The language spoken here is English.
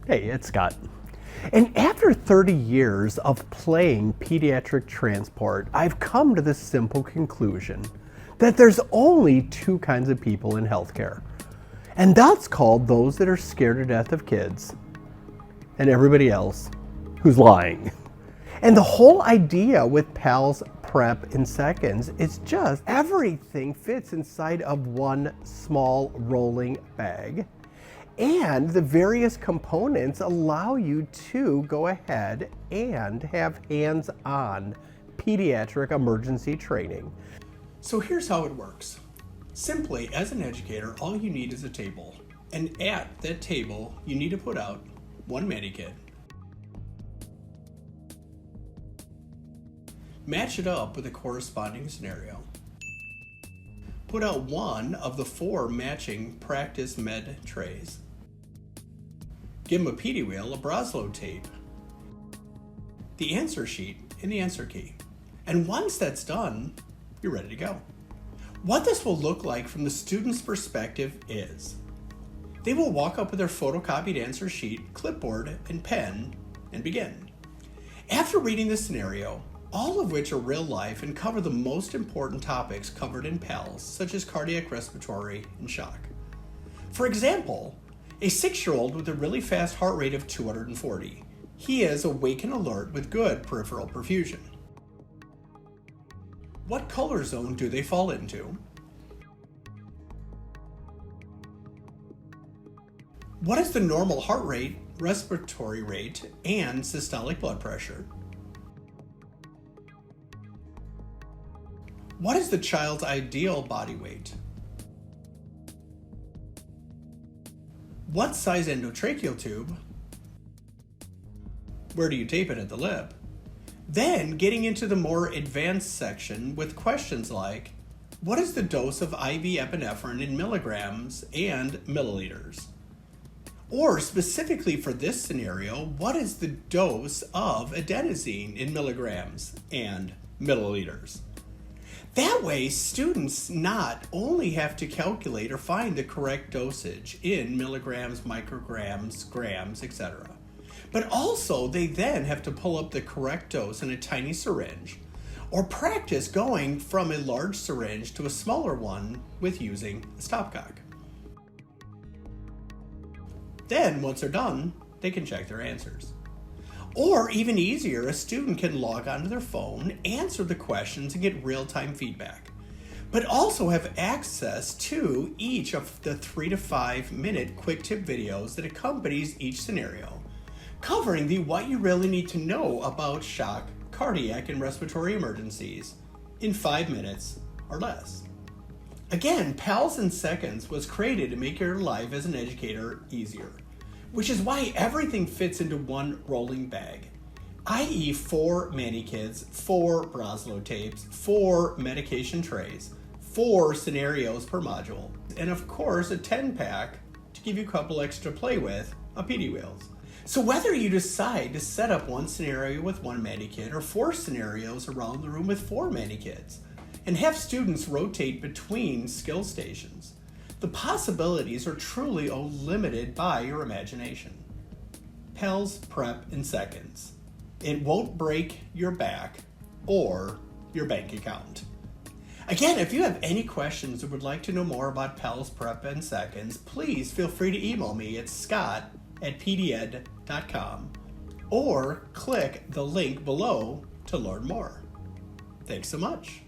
Hey, it's Scott. And after 30 years of playing pediatric transport, I've come to the simple conclusion that there's only two kinds of people in healthcare. And that's called those that are scared to death of kids and everybody else who's lying. And the whole idea with PALS Prep in Seconds is just everything fits inside of one small rolling bag. And the various components allow you to go ahead and have hands-on pediatric emergency training. So here's how it works. Simply, as an educator, all you need is a table. And at that table, you need to put out one mani-kit. Match it up with a corresponding scenario. Put out one of the 4 matching practice med trays. Give them a Pedi-Wheel, a Broselow tape, the answer sheet, and the answer key. And once that's done, you're ready to go. What this will look like from the student's perspective is they will walk up with their photocopied answer sheet, clipboard, and pen and begin. After reading the scenario, all of which are real life and cover the most important topics covered in PALS, such as cardiac, respiratory, and shock. For example, a 6-year-old with a really fast heart rate of 240. He is awake and alert with good peripheral perfusion. What color zone do they fall into? What is the normal heart rate, respiratory rate, and systolic blood pressure? What is the child's ideal body weight? What size endotracheal tube? Where do you tape it at the lip? Then getting into the more advanced section with questions like, what is the dose of IV epinephrine in milligrams and milliliters? Or specifically for this scenario, what is the dose of adenosine in milligrams and milliliters? That way, students not only have to calculate or find the correct dosage in milligrams, micrograms, grams, etc., but also they then have to pull up the correct dose in a tiny syringe or practice going from a large syringe to a smaller one with using a stopcock. Then, once they're done, they can check their answers. Or even easier, a student can log onto their phone, answer the questions, and get real-time feedback, but also have access to each of the 3 to 5 minute quick tip videos that accompanies each scenario, covering the what you really need to know about shock, cardiac, and respiratory emergencies in 5 minutes or less. Again, PALS in Seconds was created to make your life as an educator easier, which is why everything fits into one rolling bag, i.e. 4 mani-kits, 4 Broselow tapes, 4 medication trays, 4 scenarios per module, and of course a 10-pack to give you a couple extra to play with, a Pedi-Wheels. So whether you decide to set up one scenario with 1 mani-kit or 4 scenarios around the room with 4 mani-kits, and have students rotate between skill stations, the possibilities are truly limited by your imagination. PALS Prep in Seconds. It won't break your back or your bank account. Again, if you have any questions or would like to know more about PALS Prep in Seconds, please feel free to email me at scott@Pedi-Ed.com or click the link below to learn more. Thanks so much.